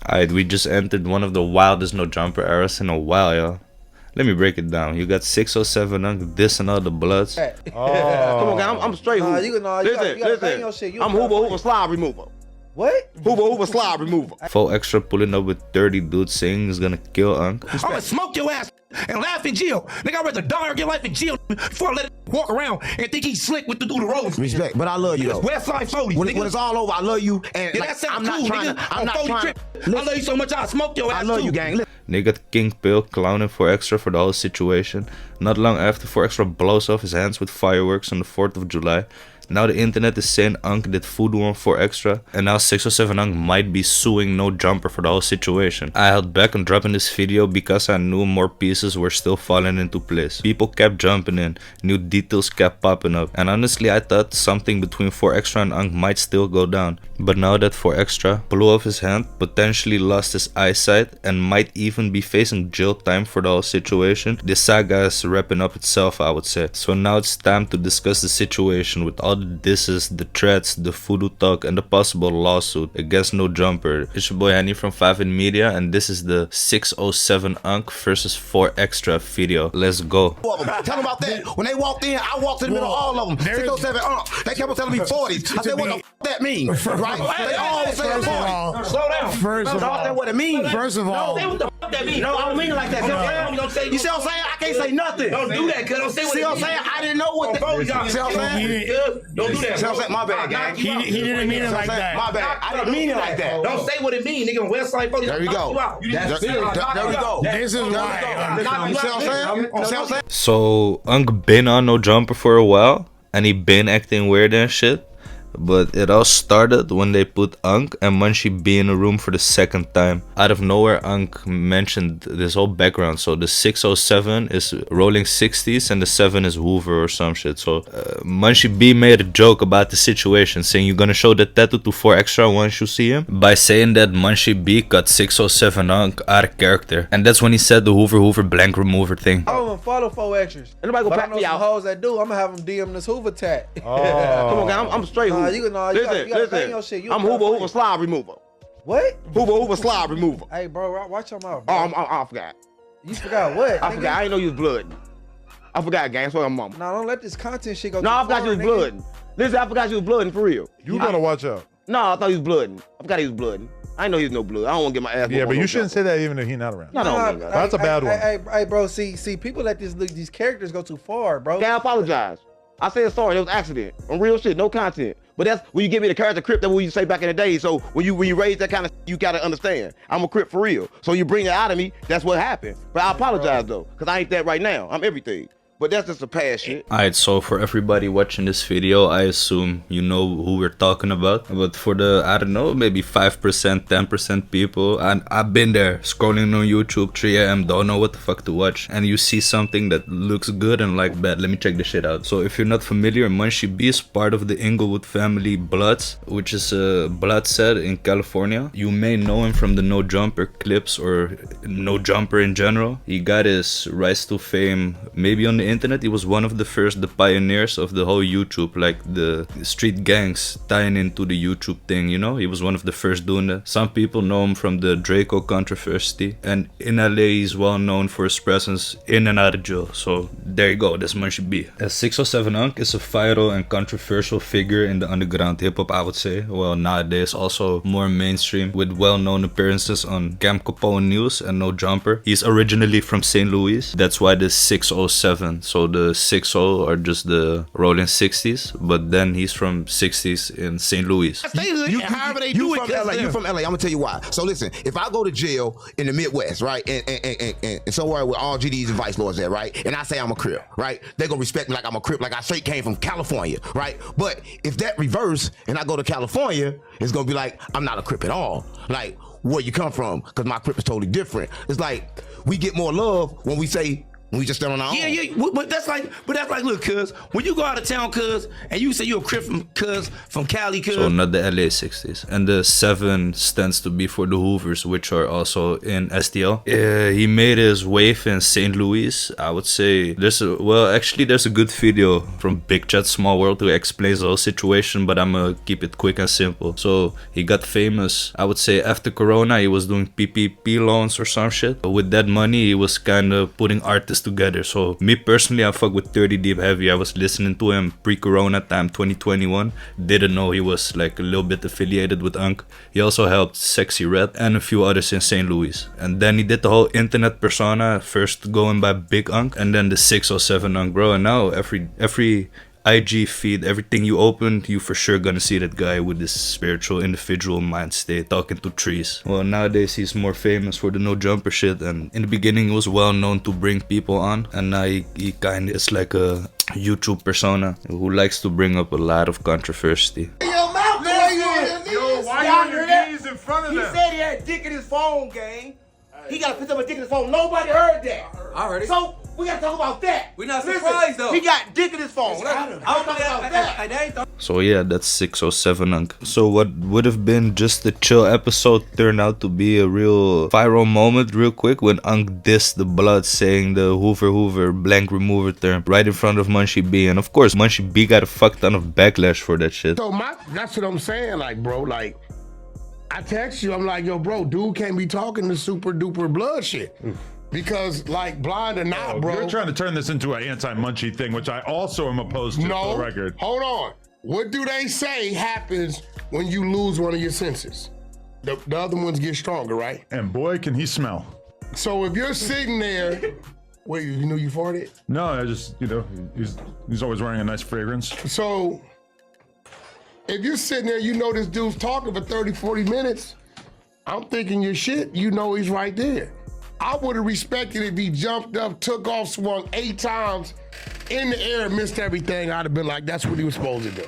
Alright, we just entered one of the wildest no jumper eras in a while, yo. Let me break it down. You got 607 Unk, this and all the Bloods. Oh. Come on, guy, I'm straight Hoover. Listen, I'm Hoover slide remover. What? Hoover slide remover. 4Extra pulling up with 30 dudes saying he's gonna kill Unk. I'm gonna smoke your ass and laugh in jail. Nigga, I'd rather die or get life in jail before I let it walk around and think he's slick with the do the roads. Respect, but I love you though. Westside 40. When it's all over, I love you. And Yeah, like, that sound I'm not cool, trying nigga. to. I'm not trying to. I love you so much, I'll smoke your ass. I love too. you, gang. They got King Pill clowning 4Extra for the whole situation. Not long after, 4Extra blows off his hands with fireworks on the 4th of July. Now the internet is saying Unk did voodoo on 4Extra, and now 607 Unk might be suing No Jumper for the whole situation. I held back on dropping this video because I knew more pieces were still falling into place. People kept jumping in, new details kept popping up, and honestly I thought something between 4Extra and Unk might still go down. But now that 4Extra blew off his hand, potentially lost his eyesight, and might even be facing jail time for the whole situation, this saga is wrapping up itself, I would say. So now it's time to discuss the situation with all the disses, the threats, the voodoo talk, and the possible lawsuit against No Jumper. It's your boy Henny from 5 in Media, and this is the 607 Unk versus 4Extra video. Let's go. Tell them about that. When they walked in, I walked in the middle of all of them. 607 They kept on telling me 40s. I said, what the f that mean? Right? They all saying 40s. Slow down. First of all, that's what it means. First of all, Say what the fuck that means. No, I don't mean it like that. You see what I'm saying? I can't say nothing. Don't do that, cuz. Don't say what See what I'm saying? I didn't know what the. See what I'm saying? Don't do that. See what I'm saying? My bad, gang. he didn't mean it like that. My bad. I didn't mean it like that. Don't say what it means, nigga. Westside 40. There we go. There we go. This is why. You see what I'm saying? You see what I'm saying? So Unk been on No Jumper for a while, and he been acting weird and shit. But it all started when they put Unk and Munchie B in a room for the second time. Out of nowhere, Unk mentioned this whole background. So the 607 is rolling 60s and the 7 is Hoover or some shit. So Munchie B made a joke about the situation, saying you're gonna show the tattoo to 4Extra once you see him. By saying that Munchie B cut 607 Unk out of character. And that's when he said the Hoover blank remover thing. I don't even follow 4Extras. Anybody go But I pack know me some out? hoes that do. I'm gonna have them DM this Hoover tat. Come on, guy. I'm straight Hoover. You gotta bang your shit. I'm Hoover slide remover. What? Hoover slide remover. Hey, bro, watch your mouth. Oh, Bro. I forgot. You forgot what? I forgot. I didn't know you was blood. I forgot, gang. That's what I'm mama. Nah, don't let this content shit go. No, too I forgot far, you was nigga. blood. Listen, I forgot you was blood for real. You gotta watch out. No, I thought he was blood. I forgot he was blood. I didn't know he was no blood. I don't want to get my ass. Yeah, but you shouldn't say that even if he's not around. No, no, no. That's a bad one. Hey, bro. See, people let these characters go too far, bro. Gang, I apologize. I said sorry. It was an accident. On real shit, no content. But that's when you give me the character Crip. That's what you say back in the day. So when you raise that kind of, you gotta understand. I'm a Crip for real. So you bring it out of me. That's what happened. But I apologize though, cause I ain't that right now. I'm everything. But that's just a past shit. Alright, so for everybody watching this video, I assume you know who we're talking about. But for the, I don't know, maybe 5%, 10% people, and I've been there scrolling on YouTube, 3 AM, don't know what the fuck to watch. And you see something that looks good and like, bet, let me check this shit out. So if you're not familiar, Munchie B is part of the Inglewood family Bloods, which is a blood set in California. You may know him from the No Jumper clips or No Jumper in general. He got his rise to fame maybe on the internet. He was one of the pioneers of the whole YouTube, like the street gangs tying into the YouTube thing, you know. He was one of the first doing that. Some people know him from the Draco controversy, and in LA he's well known for his presence in and out of jail. So there you go, that's Munchie B. 607 Unk is a viral and controversial figure in the underground hip-hop, I would say. Well, nowadays also more mainstream, with well-known appearances on Camp Capone News and No Jumper. He's originally from St. Louis, that's why the 607. So the 60 are just the rolling 60s, but then he's from 60s in St. Louis. However they do it. LA. You from LA. I'm gonna tell you why. So listen, if I go to jail in the Midwest, right, and somewhere where all GDs and vice lords at, right, and I say I'm a Crip, right, they gonna respect me like I'm a Crip, like I straight came from California, right? But if that reverse and I go to California, it's gonna be like I'm not a Crip at all. Like where you come from, because my Crip is totally different. It's like we get more love when we say We just stand on our own. Yeah, but that's like, look, cuz, when you go out of town, cuz, and you say you're a crip from Cali, cuz. So not the LA 60s. And the 7 stands to be for the Hoovers, which are also in STL. He made his wave in St. Louis. I would say there's a good video from Big Chat Small World who explains the whole situation, but I'm gonna keep it quick and simple. So he got famous, I would say after Corona, he was doing PPP loans or some shit. But with that money, he was kind of putting artists together. So me personally, I fuck with 30 Deep heavy. I was listening to him pre-corona time 2021. Didn't know he was like a little bit affiliated with Unk. He also helped Sexy Red and a few others in St. Louis. And then he did the whole internet persona, first going by Big Unk and then the 607 Unk, bro. And now every IG feed, everything you open, you for sure gonna see that guy with this spiritual individual mind state talking to trees. Well, nowadays he's more famous for the no jumper shit, and in the beginning he was well known to bring people on, and now he kinda is like a YouTube persona who likes to bring up a lot of controversy. Your mouth, Yo, why you on your knees in front of He them? said he had dick in his phone, gang. He got a picture of a dick in his phone. Nobody heard that. I heard it. So we gotta talk about that. We not Listen, surprised, though. He got dick in his phone. I Let's talk about that. So yeah, that's 607 Unk. So what would have been just a chill episode turned out to be a real viral moment real quick when Unk dissed the Blood, saying the Hoover blank remover term right in front of Munchie B. And of course, Munchie B got a fuck ton of backlash for that shit. So that's what I'm saying, like, bro, like, I text you, I'm like, yo, bro, dude can't be talking the super duper blood shit. Because, like, blind or not, bro. You're trying to turn this into an anti-Munchie thing, which I also am opposed to, for the record. Hold on. What do they say happens when you lose one of your senses? The other ones get stronger, right? And boy, can he smell. So if you're sitting there, wait, you know you farted? No, I just, he's always wearing a nice fragrance. So if you're sitting there, you know this dude's talking for 30, 40 minutes, I'm thinking your shit, you know he's right there. I would have respected if he jumped up, took off, swung 8 times in the air, missed everything. I'd have been like, that's what he was supposed to do.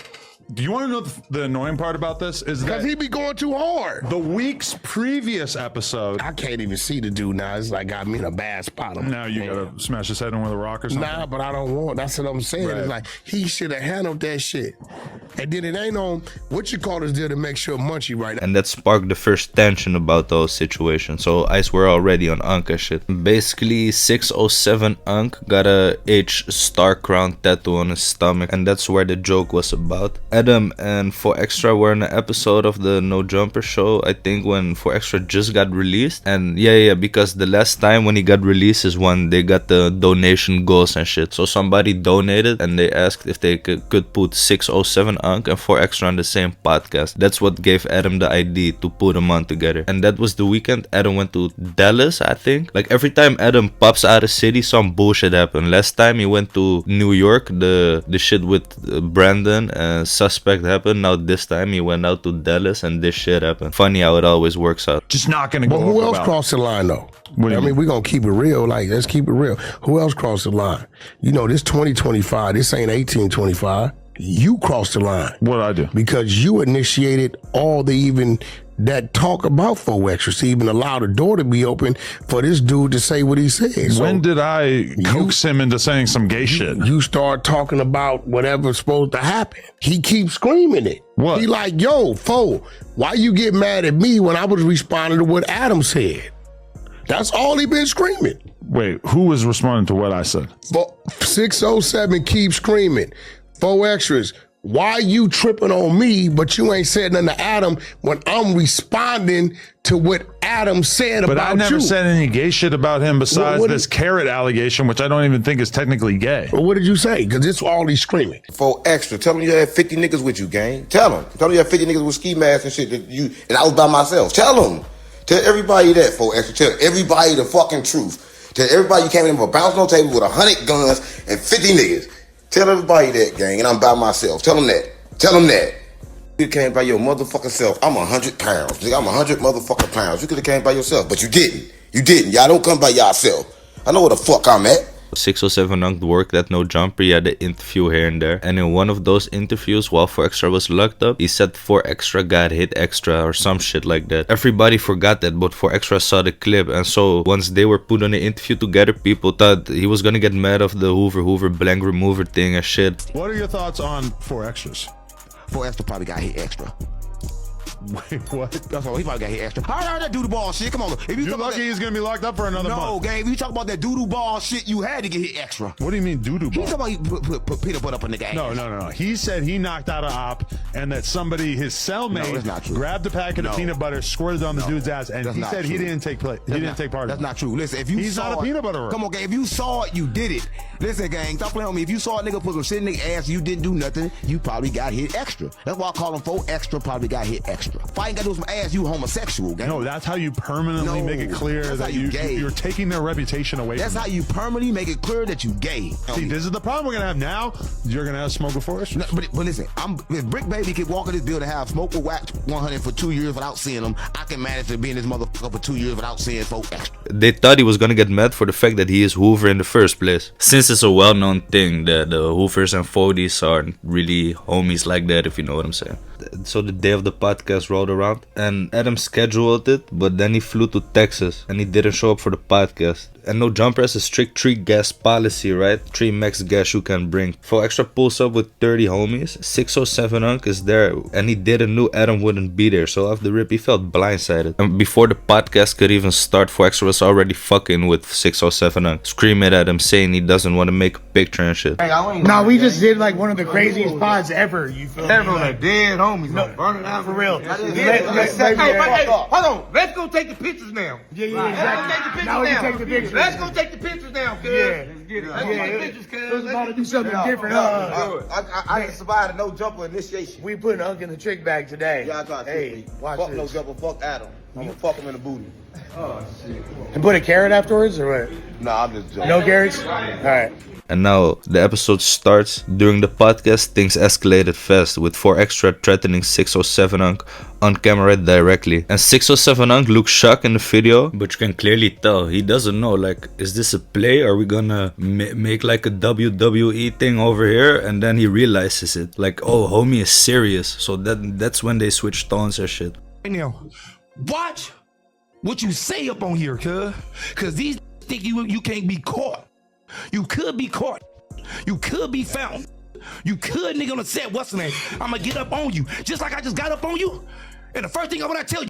Do you want to know the annoying part about this? Is Because that he be going too hard. the week's previous episode, I can't even see the dude now. It's like got me in a bad spot. now you gotta smash his head in with a rock or something? Nah, but I don't want. That's what I'm saying. Right. It's like he should have handled that shit. And then it ain't on what you call this deal to make sure Munchie right. And that sparked the first tension about those situations. So I swear already on Unk and shit. Basically 607 Unk got a H star crown tattoo on his stomach, and that's where the joke was about. Adam and For Extra were in an episode of the No Jumper show, I think, when For Extra just got released. And yeah, because the last time when he got released is when they got the donation goals and shit. So somebody donated and they asked if they could put 607 Unk and For Extra on the same podcast. That's what gave Adam the idea to put them on together. And that was the weekend Adam went to Dallas, I think. Like every time Adam pops out of city, some bullshit happened. Last time he went to New York, the shit with Brandon and Suspect happened. Now this time he went out to Dallas and this shit happened. Funny how it always works out. Just not gonna go But who over else well. crossed the line though? What do you I mean, mean? we're gonna keep it real. Like, let's keep it real. Who else crossed the line? You know, this 2025, this ain't 1825. You crossed the line. What'd I do? Because you initiated all the even that talk about 4 extras to even allow the door to be open for this dude to say what he said. So When did I coax him into saying some gay shit? you start talking about whatever's supposed to happen. He keeps screaming it. What? He like, yo, Fo, why you get mad at me when I was responding to what Adam said? That's all he been screaming. Wait, who was responding to what I said? 607 keeps screaming. 4 extras. Why you tripping on me, but you ain't said nothing to Adam when I'm responding to what Adam said But about I you? never said any gay shit about him besides what this is- carrot allegation, which I don't even think is technically gay. But what did you say? Because it's all he's screaming. 4 extra. Tell them you had 50 niggas with you, gang. Tell them. Tell them you had 50 niggas with ski masks and shit and I was by myself. Tell them. Tell everybody that, 4 extra. Tell everybody the fucking truth. Tell everybody you came in with a bounce on table with 100 guns and 50 niggas. Tell everybody that, gang, and I'm by myself. Tell them that. Tell them that. You came by your motherfucking self. I'm 100 pounds. Nigga, I'm 100 motherfucking pounds. You could have came by yourself, but you didn't. You didn't. Y'all don't come by yourself. I know where the fuck I'm at. 607 Unc worked at No Jumper. He had an interview here and there, and in one of those interviews while 4Extra was locked up, he said 4Extra got hit extra or some shit like that. Everybody forgot that, but 4Extra saw the clip, and so once they were put on the interview together, people thought he was gonna get mad of the Hoover blank remover thing and shit. What are your thoughts on 4Extras? 4Extra probably got hit extra. Wait, what? That's all. He probably got hit extra. How heard that doodle ball shit? Come on. If You're lucky he's gonna be locked up for another month. No, gang. If you talk about that doodle ball shit, you had to get hit extra. What do you mean doodoo ball? He talking about you put peanut butter up in the gas. No. He said he knocked out an op and that somebody, his cellmate, grabbed a packet of peanut butter, squirted it on the dude's ass, and he said he didn't take part. That's not true. Listen, if you he's saw not a peanut butter. Come on, gang. If you saw it, you did it. Listen, gang. Stop playing with me. If you saw a nigga put some shit in the ass, you didn't do nothing. You probably got hit extra. That's why I call him 4Extra. Probably got hit extra. If I ain't got to do some ass, you homosexual, gang. No, that's how you permanently make it clear that you're taking their reputation away. That's from how you permanently make it clear that you gay. See, this is the problem we're gonna have now. You're gonna have smoke with 4Extra. No, but listen, if Brick Baby can walk in this building and have smoke with Wax 100 for 2 years without seeing him, I can manage to be in this motherfucker for 2 years without seeing 4Extra. They thought he was gonna get mad for the fact that he is Hoover in the first place. Since it's a well-known thing that the Hoovers and Fodies are really homies like that, if you know what I'm saying. So the day of the podcast rolled around and Adam scheduled it, but then he flew to Texas and he didn't show up for the podcast. And No Jumper has a strict 3 guest policy, right? 3 max guests you can bring. 4Extra pulls up with 30 homies. 607 Unc is there and he didn't know Adam wouldn't be there. So off the rip, he felt blindsided. And before the podcast could even start, 4Extra was already fucking with 607 Unc, screaming at him, saying he doesn't want to make a picture and shit. No, we just did like one of the craziest pods ever. You feel me? Ever like dead homies. No, burn it out for real. Hey, hold on. Let's go take the pictures now. Yeah, exactly. Now we can take the pictures. Let's go take the pictures now, cuz. Let's take pictures, cuz. It was about to do something different. I didn't survive the No Jumper initiation. We putting Unc in the trick bag today. Y'all trying to hey, watch fuck this. No Jumper, fuck Adam. I'm gonna fuck him in the booty. Oh, shit. And put a carrot afterwards, or what? Nah, I'm just joking. No carrots? All right. And now the episode starts. During the podcast, things escalated fast, with 4Extra threatening 607 Unc on camera directly. And 607 Unc looks shocked in the video, but you can clearly tell he doesn't know, like, is this a play? Are we gonna make like a WWE thing over here? And then he realizes it, like, oh, homie is serious. So that's when they switch tones and shit. Now, watch what you say up on here, cause these think you can't be caught. You could be caught. You could be found. You could, nigga, on the set. What's the name? I'ma get up on you, just like I just got up on you. And the first thing I'm gonna tell you,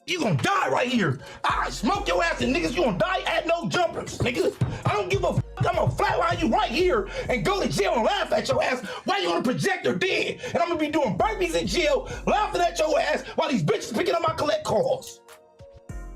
you gonna die right here. I smoke your ass and niggas, you gonna die at No Jumpers, nigga. I don't give a f. I'm gonna flatline you right here and go to jail and laugh at your ass while you on the projector dead. And I'm gonna be doing burpees in jail, laughing at your ass while these bitches picking up my collect calls.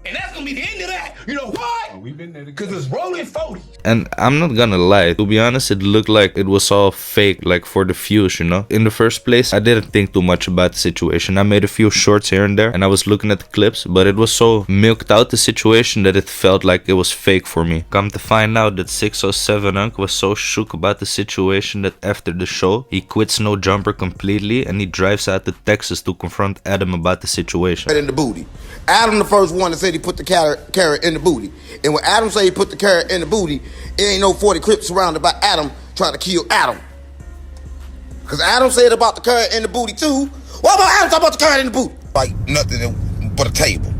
And that's gonna be the end of that. You know why? We've been there because it's rolling 40. And I'm not gonna lie, to be honest, it looked like it was all fake, like for the views, you know. In the first place, I didn't think too much about the situation. I made a few shorts here and there, and I was looking at the clips, but it was so milked out, the situation, that it felt like it was fake for me. Come to find out that 607 Unc was so shook about the situation that after the show, he quits No Jumper completely and he drives out to Texas to confront Adam about the situation. In the booty. Adam the first one to say he put the carrot in the booty. And when Adam say he put the carrot in the booty, it ain't no 40 Crips surrounded by Adam trying to kill Adam. Because Adam said about the carrot in the booty too. What about Adam talking about the carrot in the booty? Like nothing but a table.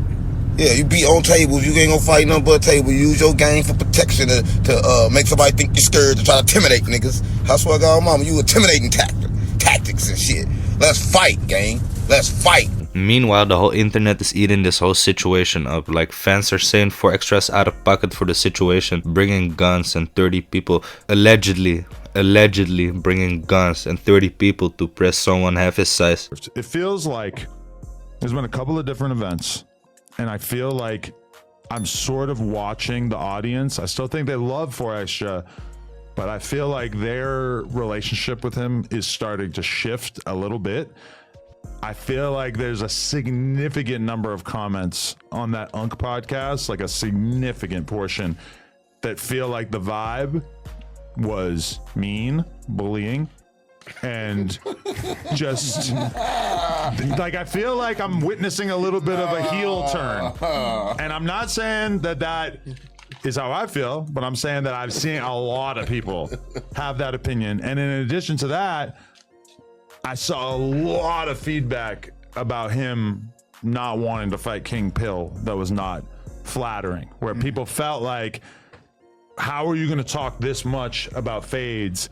Yeah, you beat on tables, you ain't gonna fight nothing but a table. You use your game for protection to make somebody think you're scared, to try to intimidate niggas. I swear to God, mama, you intimidating tactics and shit. Let's fight, gang. Let's fight. Meanwhile, the whole internet is eating this whole situation up. Like, fans are saying 4Extra's out of pocket for the situation, bringing guns and 30 people, allegedly bringing guns and 30 people to press someone half his size. It feels like there's been a couple of different events, and I feel like I'm sort of watching the audience. I still think they love 4Extra, but I feel like their relationship with him is starting to shift a little bit. I feel like there's a significant number of comments on that Unc podcast, like a significant portion, that feel like the vibe was mean, bullying, and just like I feel like I'm witnessing a little bit of a heel turn. And I'm not saying that is how I feel, but I'm saying that I've seen a lot of people have that opinion. And in addition to that, I saw a lot of feedback about him not wanting to fight King Pill that was not flattering, where people felt like, how are you going to talk this much about fades?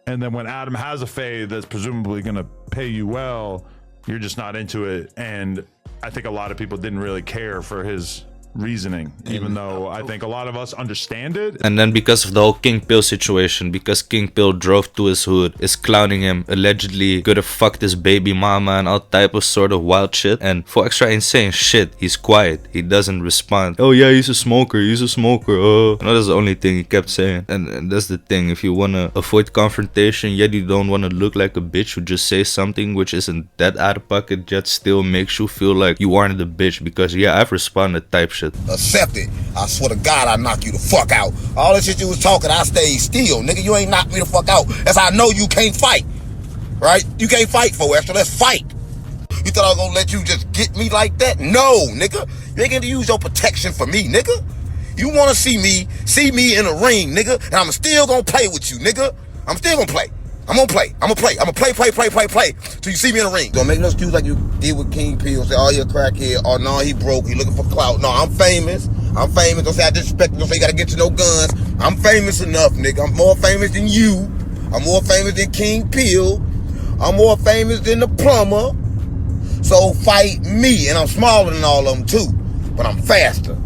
And then when Adam has a fade that's presumably going to pay you well, you're just not into it. And I think a lot of people didn't really care for his reasoning, even though I think a lot of us understand it. And then because of the whole King Pill situation, because King Pill drove to his hood, is clowning him, allegedly could have fucked his baby mama and all type of sort of wild shit. And for extra insane shit, he's quiet. He doesn't respond. Oh yeah, he's a smoker, he's a smoker. Oh, no, that's the only thing he kept saying. And that's the thing. If you wanna avoid confrontation, yet you don't wanna look like a bitch who just says something which isn't that out of pocket, yet still makes you feel like you aren't the bitch. Because yeah, I've responded type shit. Accept it. I swear to God, I knock you the fuck out. All that shit you was talking, I stayed still. Nigga, you ain't knocked me the fuck out. That's how I know you can't fight. Right? You can't fight for extra. Let's fight. You thought I was gonna let you just get me like that? No, nigga. You ain't gonna use your protection for me, nigga. You wanna see me in a ring, nigga, and I'm still gonna play with you, nigga. I'm still gonna play. I'm gonna play. I'm gonna play till you see me in the ring. Don't make no excuse like you did with King P. Say, oh, you're a crackhead. Oh, no, he broke. He looking for clout. No, I'm famous. I'm famous. Don't say I disrespect you. Don't say you gotta get you no guns. I'm famous enough, nigga. I'm more famous than you. I'm more famous than King Peel. I'm more famous than the Plumber. So fight me. And I'm smaller than all of them, too. But I'm faster.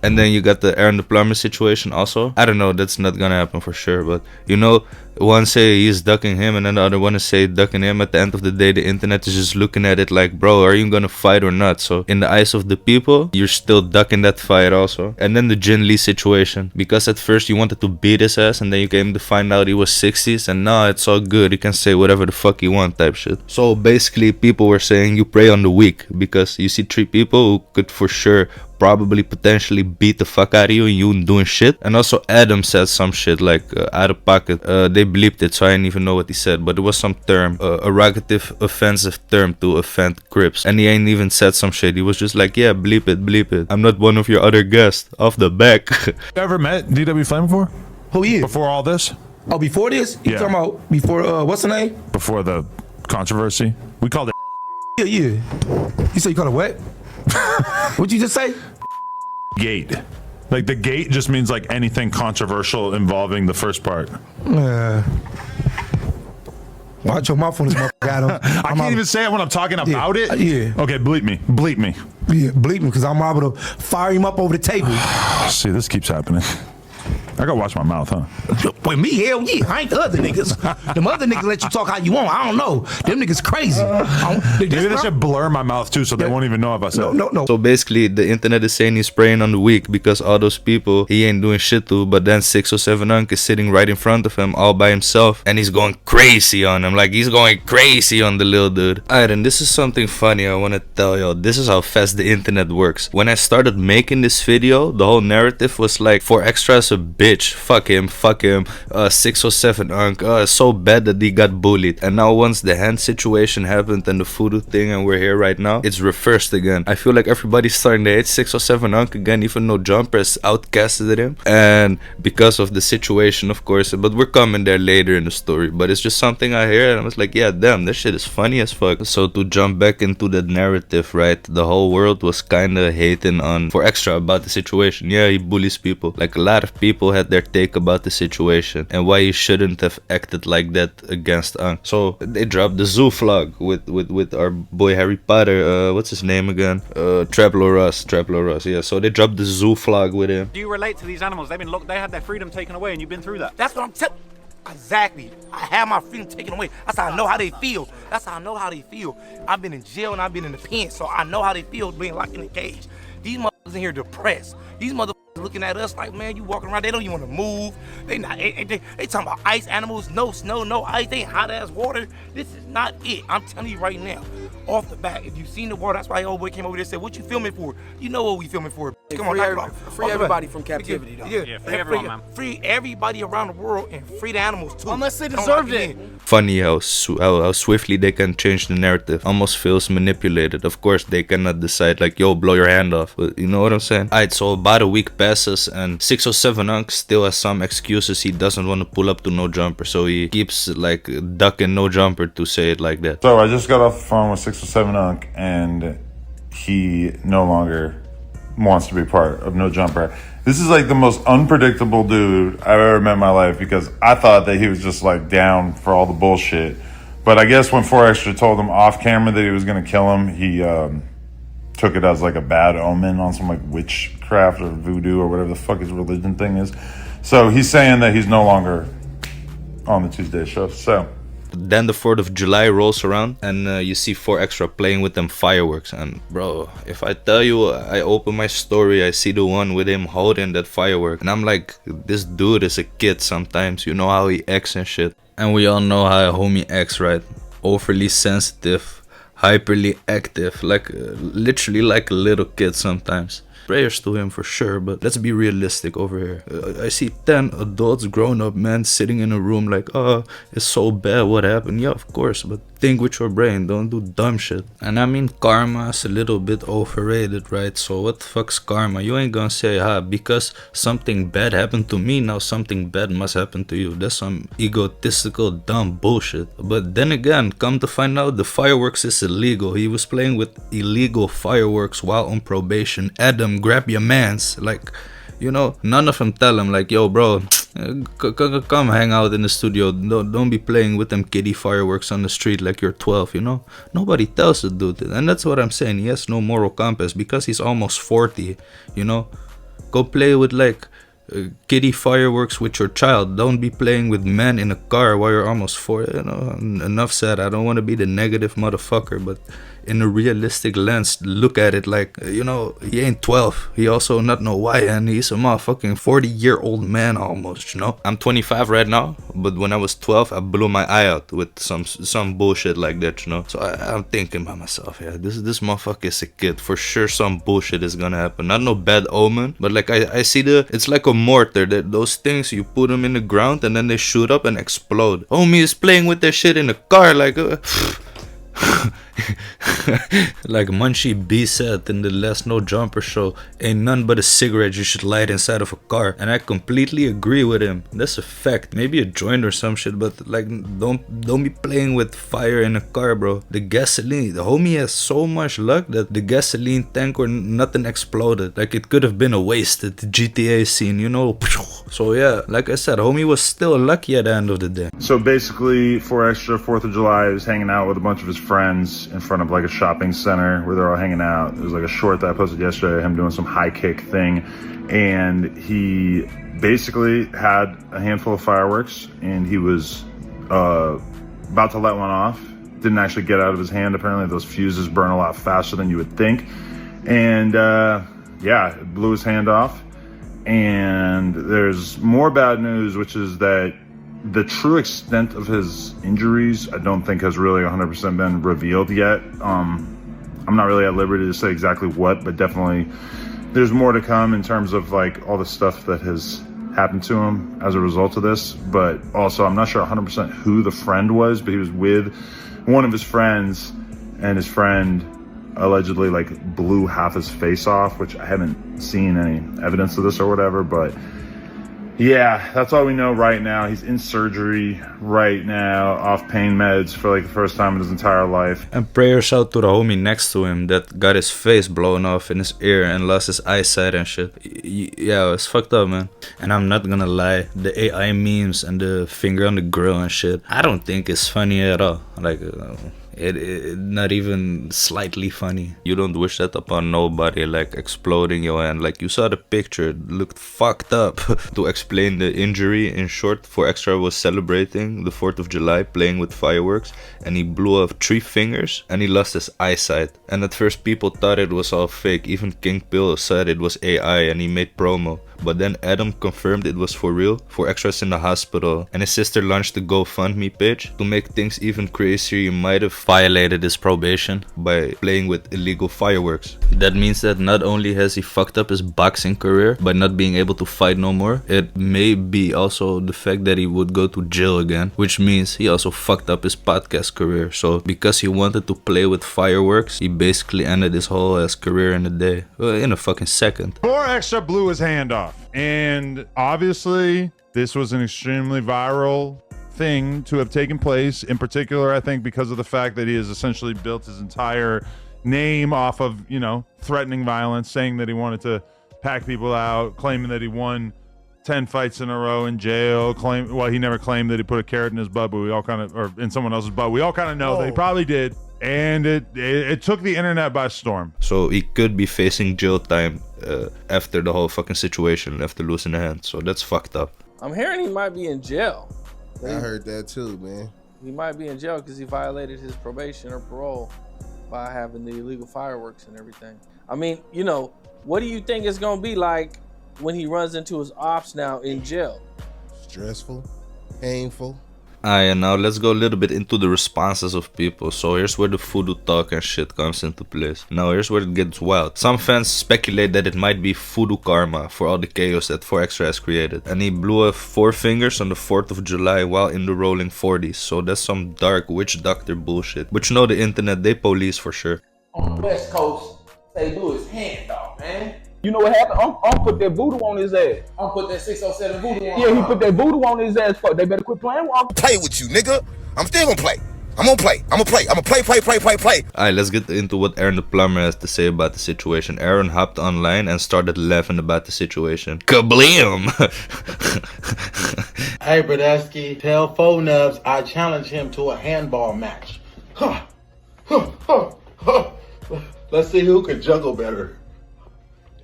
And then you got the Aaron the Plumber situation also. I don't know, that's not gonna happen for sure. But you know, one say he's ducking him and then the other one is say ducking him. At the end of the day, the internet is just looking at it like, bro, are you gonna fight or not? So in the eyes of the people, you're still ducking that fight also. And then the Jin Lee situation. Because at first you wanted to beat his ass and then you came to find out he was 60s. And now it's all good. You can say whatever the fuck you want type shit. So basically people were saying you prey on the weak. Because you see 3 people who could for sure probably potentially beat the fuck out of you and you doing shit. And also Adam said some shit like out of pocket. They bleeped it, so I didn't even know what he said, but it was some term, ergative offensive term to offend Crips, and he ain't even said some shit. He was just like, yeah, bleep it, I'm not one of your other guests. Off the back. You ever met DW Flame before? Who is? Before all this? Oh, before this? You Yeah. talking about before, what's the name? Before the controversy? We called it Yeah. You say you call it what? What'd you just say? gate. Like the gate just means like anything controversial involving the first part. Watch your mouth on this motherfucker, Adam. I can't even say it when I'm talking about it. Yeah. Okay, bleep me. Bleep me. Yeah, bleep me, because I'm able to fire him up over the table. See, this keeps happening. I gotta watch my mouth, huh? With me, hell yeah. I ain't the other niggas. Them other niggas let you talk how you want. I don't know. Them niggas crazy. Maybe they should blur my mouth too so they won't even know if I said No. So basically the internet is saying he's preying on the weak because all those people he ain't doing shit to, but then 6 or 7 Unk is sitting right in front of him all by himself and he's going crazy on him. Like he's going crazy on the little dude. Alright, and this is something funny I want to tell y'all. This is how fast the internet works. When I started making this video, the whole narrative was like, for extra is a bitch, fuck him, 6 or 7 Unk, so bad that he got bullied. And now once the hand situation happened and the voodoo thing and we're here right now, it's reversed again. I feel like everybody's starting to hate 6 or 7 Unk again, even though Jumper has outcasted him. And because of the situation, of course, but we're coming there later in the story. But it's just something I hear and I was like, yeah, damn, this shit is funny as fuck. So to jump back into the narrative, right, the whole world was kinda hating on for extra about the situation. Yeah, he bullies people. Like a lot of people had their take about the situation and why he shouldn't have acted like that against Unk. So they dropped the zoo vlog with our boy Harry Potter, what's his name again, Traplo Russ, yeah. So they dropped the zoo vlog with him. Do you relate to these animals? They've been locked, they had their freedom taken away and you've been through that. That's what I'm telling. Exactly. I have my freedom taken away. That's how I know how they feel. I've been in jail and I've been in the pen, so I know how they feel being locked in a cage. These motherfuckers in here depressed. These motherfuckers looking at us like, man, you walking around, they don't even want to move. They talking about ice animals, no snow, no ice, they ain't hot ass water. This is not it. I'm telling you right now, off the bat, if you've seen the water, that's why old boy came over there and said, what you filming for? You know what we filming for. Come on, knock it off. Free everybody from captivity, though. Yeah, free everyone, man. Free everybody around the world and free the animals too. Unless they deserved it. Funny how swiftly they can change the narrative. Almost feels manipulated. Of course, they cannot decide like, yo, blow your hand off. But you know what I'm saying? Alright, so about a week past passes, and 607 Unk still has some excuses. He doesn't want to pull up to no jumper, so he keeps like ducking no jumper, to say it like that. So I just got off the phone with 607 Unk, and he no longer wants to be part of No Jumper. This is like the most unpredictable dude I've ever met in my life, because I thought that he was just like down for all the bullshit. But I guess when 4Extra told him off camera that he was going to kill him, he took it as like a bad omen on some like witchcraft or voodoo or whatever the fuck his religion thing is. So he's saying that he's no longer on the Tuesday show. So then the 4th of July rolls around, and you see 4Extra playing with them fireworks. And bro, if I tell you, I open my story, I see the one with him holding that firework, and I'm like, this dude is a kid sometimes. You know how he acts and shit. And we all know how a homie acts, right? Overly sensitive, hyperly active, like literally like a little kid sometimes. Prayers to him for sure, but let's be realistic over here. I see 10 adults, grown-up men sitting in a room like, oh, it's so bad, what happened? Yeah, of course, but think with your brain, don't do dumb shit. And I mean, karma is a little bit overrated, right? So what the fuck's karma? You ain't gonna say, because something bad happened to me, now something bad must happen to you. That's some egotistical, dumb bullshit. But then again, come to find out, the fireworks is illegal. He was playing with illegal fireworks while on probation. Adam, grab your mans. Like, you know, none of them tell him like, yo bro, come hang out in the studio, don't be playing with them kiddie fireworks on the street like you're 12, you know. Nobody tells the dude. And that's what I'm saying, he has no moral compass because he's almost 40, you know. Go play with like kiddie fireworks with your child. Don't be playing with men in a car while you're almost 40, you know. Enough said. I don't want to be the negative motherfucker, but in a realistic lens, look at it like, you know, he ain't 12. He also not no white, and he's a motherfucking 40-year-old man almost, you know. I'm 25 right now, but when I was 12, I blew my eye out with some bullshit like that, you know. So I'm thinking by myself, yeah, this motherfucker is a kid. For sure some bullshit is gonna happen. Not no bad omen, but like I see it's like a mortar. Those things, you put them in the ground and then they shoot up and explode. Homie is playing with that shit in a car like... like Munchie B said in the last No Jumper show, ain't none but a cigarette you should light inside of a car. And I completely agree with him. That's a fact. Maybe a joint or some shit, but like don't be playing with fire in a car, bro. The gasoline, the homie has so much luck that the gasoline tank or nothing exploded. Like it could have been a waste at the GTA scene, you know. So yeah, like I said, homie was still lucky at the end of the day. So basically, 4Extra 4th of July is hanging out with a bunch of his friends in front of like a shopping center where they're all hanging out. There was like a short that I posted yesterday, him doing some high kick thing, and he basically had a handful of fireworks and he was about to let one off. Didn't actually get out of his hand. Apparently those fuses burn a lot faster than you would think, and yeah, it blew his hand off. And there's more bad news, which is that the true extent of his injuries, I don't think has really 100% been revealed yet. I'm not really at liberty to say exactly what, but definitely there's more to come in terms of like all the stuff that has happened to him as a result of this. But also, I'm not sure 100% who the friend was, but he was with one of his friends, and his friend allegedly like blew half his face off, which I haven't seen any evidence of this or whatever, but yeah, that's all we know right now. He's in surgery right now, off pain meds for like the first time in his entire life. And prayers out to the homie next to him that got his face blown off in his ear and lost his eyesight and shit. Yeah, it's fucked up, man. And I'm not gonna lie, the AI memes and the finger on the grill and shit, I don't think it's funny at all. Like, it not even slightly funny. You don't wish that upon nobody, like exploding your hand. Like you saw the picture, it looked fucked up. To explain the injury in short, 4Extra was celebrating the 4th of July playing with fireworks, and he blew off 3 fingers and he lost his eyesight. And at first people thought it was all fake. Even King Pill said it was AI and he made promo. But then Adam confirmed it was for real. 4Extra's in the hospital, and his sister launched the GoFundMe page. To make things even crazier, he might have violated his probation by playing with illegal fireworks. That means that not only has he fucked up his boxing career by not being able to fight no more, it may be also the fact that he would go to jail again, which means he also fucked up his podcast career. So because he wanted to play with fireworks, he basically ended his whole ass career in a day. Well, in a fucking second. 4Extra blew his hand off. And obviously, this was an extremely viral thing to have taken place. In particular, I think because of the fact that he has essentially built his entire name off of, you know, threatening violence, saying that he wanted to pack people out, claiming that he won 10 fights in a row in jail, well, he never claimed that he put a carrot in his butt, but we all kind of, or in someone else's butt, we all kind of know that he probably did. And it took the internet by storm. So he could be facing jail time after the whole fucking situation, after losing a hand. So that's fucked up. I'm hearing he might be in jail. I heard that too, man. He might be in jail because he violated his probation or parole by having the illegal fireworks and everything. I mean, you know, what do you think it's gonna be like when he runs into his ops now in jail? Stressful, painful. And now let's go a little bit into the responses of people. So here's where the voodoo talk and shit comes into place. Now here's where it gets wild. Some fans speculate that it might be voodoo karma for all the chaos that 4Extra has created. And he blew off 4 fingers on the 4th of July while in the rolling 40s. So that's some dark witch doctor bullshit. But you know the internet, they police for sure. On the West Coast, they blew his hand off, man. You know what happened? Unc put that voodoo on his ass. Unc put that 607 voodoo on. Yeah, he put that voodoo on his ass. Fuck, they better quit playing with Unc. Play with you, nigga. I'm still gonna play. I'm gonna play. I'm gonna play. I'm gonna play. Alright, let's get into what Aaron the Plumber has to say about the situation. Aaron hopped online and started laughing about the situation. Kablam! Hey, Bradesky, tell Faux Nubs I challenge him to a handball match. Let's see who can juggle better.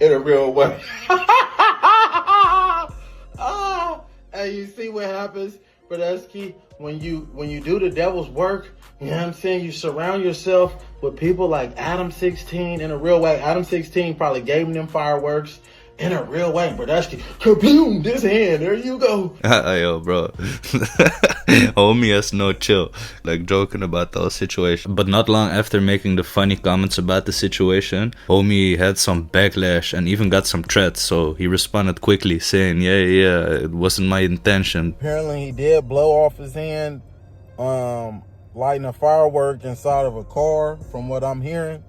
In a real way. Hey, you see what happens, Bradesky, when you do the devil's work? You know what I'm saying? You surround yourself with people like Adam 16 in a real way. Adam 16 probably gave him them fireworks in a real way. Bradesky, kaboom, this hand, there you go. Yo, bro. Homie has no chill. Like joking about the whole situation. But not long after making the funny comments about the situation, homie had some backlash and even got some threats. So he responded quickly saying, yeah, it wasn't my intention. Apparently he did blow off his hand, lighting a firework inside of a car, from what I'm hearing.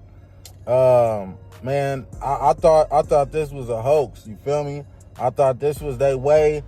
Man, I thought this was a hoax. You feel me? I thought this was their way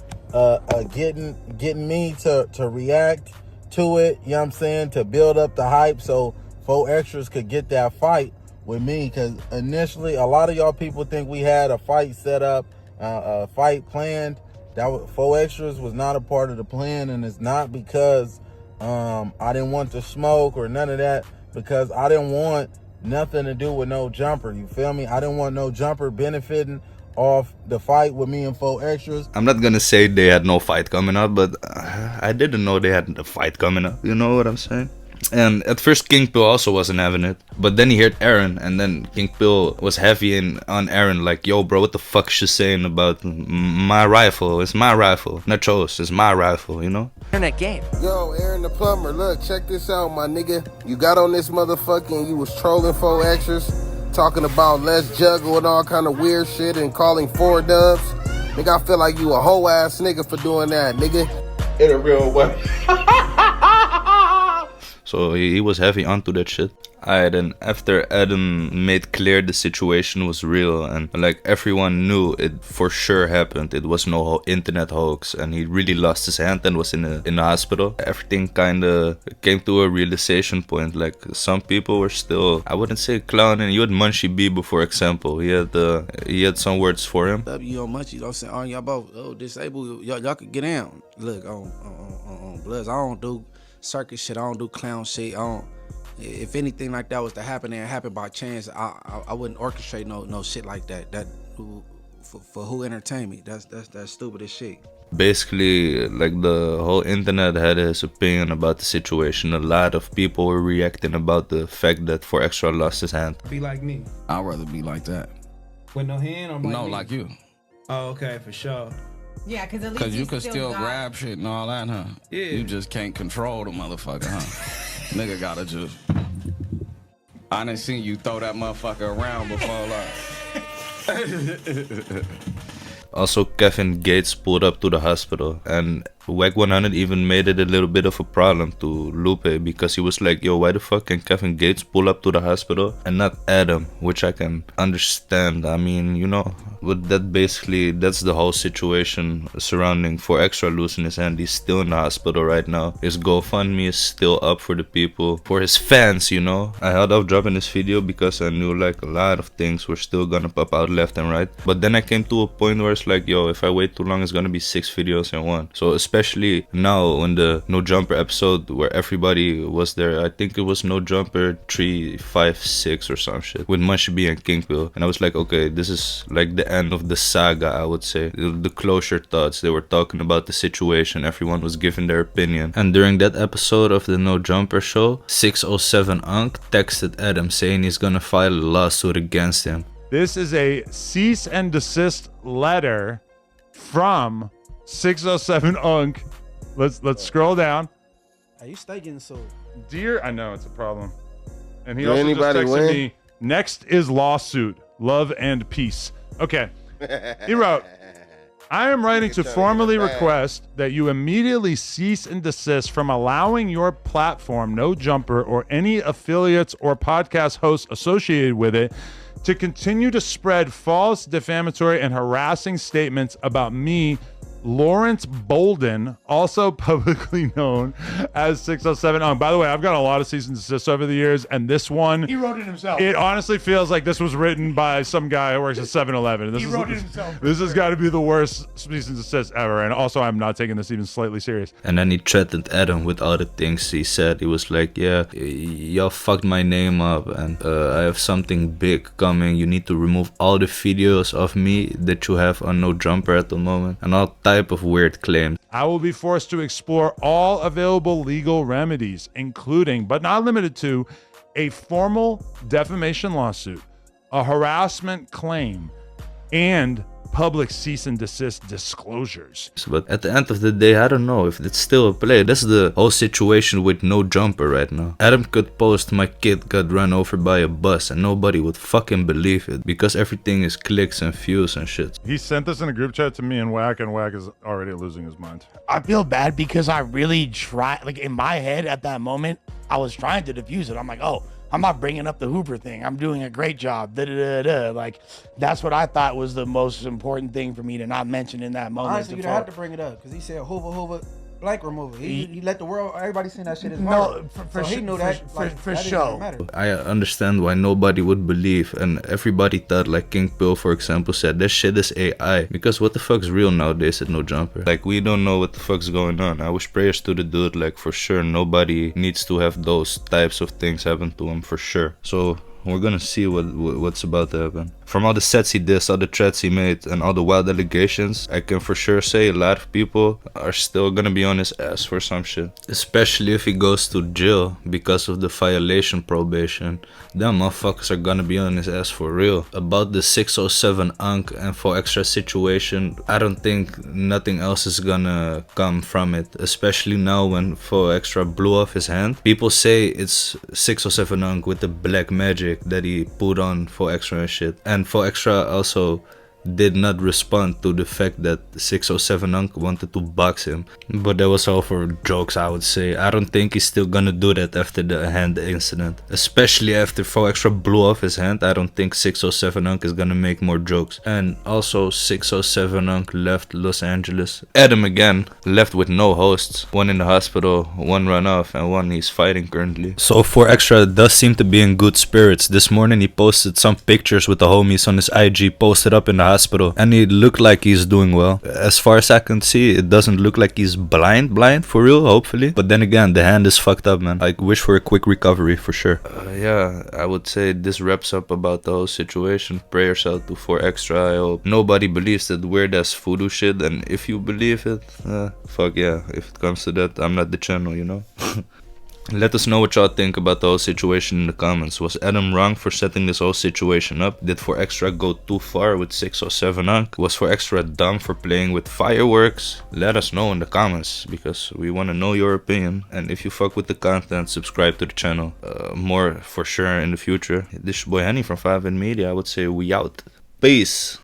getting me to react to it. You know what I'm saying? To build up the hype so 4Extras could get that fight with me. Because initially, a lot of y'all people think we had a fight set up, a fight planned. That 4Extras was not a part of the plan, and it's not because I didn't want to smoke or none of that. Because I didn't want nothing to do with no jumper, you feel me? I didn't want no jumper benefiting off the fight with me and 4Extras. I'm not gonna say they had no fight coming up, but I didn't know they had a fight coming up. You know what I'm saying? And at first King Pill also wasn't having it, but then he heard Aaron, and then King Pill was heavy on Aaron, like, yo bro, what the fuck is you saying about my rifle? It's my rifle. Nachos, it's my rifle, you know? Internet game. Yo, Aaron the Plumber, look, check this out, my nigga. You got on this motherfucker and you was trolling 4Extras, talking about let's juggle and all kind of weird shit and calling 4 dubs. Nigga, I feel like you a whole ass nigga for doing that, nigga. In a real way. So he was heavy onto that shit. Alright, and after Adam made clear the situation was real and like everyone knew it for sure happened, it was no internet hoax, and he really lost his hand and was in the hospital, everything kinda came to a realization point. Like some people were still, I wouldn't say clowning. You had Munchie B before example. He had some words for him. W on Munchie, don't say, oh y'all both disabled, y'all could get down. Look, on Bloods, I don't do circus shit, I don't do clown shit, if anything like that was to happen and it happened by chance, I wouldn't orchestrate no shit like that. That for who entertained me? That's stupid as shit. Basically, like the whole internet had his opinion about the situation. A lot of people were reacting about the fact that 4Extra lost his hand. Be like me. I'd rather be like that. With no hand or no, me? like you. Oh, okay, for sure. Yeah, because you can still grab shit and all that, huh? Yeah. You just can't control the motherfucker, huh? Nigga gotta just I done seen you throw that motherfucker around before, like. Also, Kevin Gates pulled up to the hospital, and WAC 100 even made it a little bit of a problem to Lupe, because he was like, yo, why the fuck can Kevin Gates pull up to the hospital and not Adam? Which I can understand. I mean, you know, but that's the whole situation surrounding 4Extra losing his hand. He's still in the hospital right now. His GoFundMe is still up for the people, for his fans, you know. I held off dropping this video because I knew like a lot of things were still gonna pop out left and right. But then I came to a point where it's like, yo, if I wait too long, it's gonna be 6 videos in one. So especially now in the No Jumper episode where everybody was there, I think it was No Jumper 3, 5, 6 or some shit, with Munchie B and Kingpill. And I was like, okay, this is like the end of the saga, I would say. The closure thoughts. They were talking about the situation. Everyone was giving their opinion. And during that episode of the No Jumper show, 607 Unk texted Adam saying he's gonna file a lawsuit against him. This is a cease and desist letter from 607 Unk. Let's scroll down. Hey, you stay getting sued. Dear, I know it's a problem. And he Did also just anybody texted win? me, next is lawsuit, love and peace. Okay. He wrote, I am writing to formally request that you immediately cease and desist from allowing your platform, No Jumper, or any affiliates or podcast hosts associated with it to continue to spread false, defamatory, and harassing statements about me, Lawrence Bolden, also publicly known as 607 Unk. By the way, I've got a lot of cease and desist over the years, and this one, He wrote it himself. it honestly feels like this was written by some guy who works at 7-Eleven. He wrote it himself. This has got to be the worst cease and desist ever, and also I'm not taking this even slightly serious. And then he threatened Adam with all the things he said. He was like, yeah, y'all fucked my name up, and I have something big coming. You need to remove all the videos of me that you have on No Jumper at the moment, and all type of weird claims. I will be forced to explore all available legal remedies, including, but not limited to, a formal defamation lawsuit, a harassment claim, and public cease and desist disclosures. But at the end of the day, I don't know if it's still a play. That's the whole situation with No Jumper right now. Adam could post, my kid got run over by a bus, and nobody would fucking believe it, because everything is clicks and views and shit. He sent this in a group chat to me and Wack is already losing his mind. I feel bad because I really tried, like in my head at that moment, I was trying to diffuse it. I'm like, oh, I'm not bringing up the Hooper thing. I'm doing a great job. Like, that's what I thought was the most important thing for me to not mention in that moment. Honestly, you don't have to bring it up because he said Hoover, blank remover. He let the world, everybody seen that shit as viral. for so he knew that, for that sure. didn't matter. I understand why nobody would believe, and everybody thought, like Kingpill for example said, this shit is AI, because what the fuck's real nowadays at No Jumper? Like, we don't know what the fuck's going on. I wish prayers to the dude, like, for sure nobody needs to have those types of things happen to him, for sure. So we're gonna see what's about to happen. From all the sets he did, all the threats he made, and all the wild allegations, I can for sure say a lot of people are still gonna be on his ass for some shit. Especially if he goes to jail because of the violation probation. Them motherfuckers are gonna be on his ass for real. About the 607 Unk and 4Extra situation, I don't think nothing else is gonna come from it. Especially now when 4Extra blew off his hand. People say it's 607 Unk with the black magic that he put on 4Extra and shit. And 4Extra also did not respond to the fact that 607 Unk wanted to box him. But that was all for jokes, I would say. I don't think he's still gonna do that after the hand incident. Especially after 4Extra blew off his hand, I don't think 607 Unk is gonna make more jokes. And also 607 Unk left Los Angeles. Adam again left with no hosts. One in the hospital, one run off, and one he's fighting currently. So 4Extra does seem to be in good spirits. This morning he posted some pictures with the homies on his IG, posted up in the hospital, and he looked like he's doing well. As far as I can see, it doesn't look like he's blind for real, hopefully. But then again, the hand is fucked up, man. I wish for a quick recovery for sure. Yeah, I would say this wraps up about the whole situation. Prayers out to 4Extra. I hope nobody believes that weird ass voodoo shit, and if you believe it, fuck yeah. If it comes to that, I'm not the channel, you know. Let us know what y'all think about the whole situation in the comments. Was Adam wrong for setting this whole situation up? Did For Extra go too far with 607 Unk? Was For Extra dumb for playing with Fireworks? Let us know in the comments, because we want to know your opinion. And if you fuck with the content, subscribe to the channel. More for sure in the future. This is your boy Henny from 5N Media. I would say we out. Peace.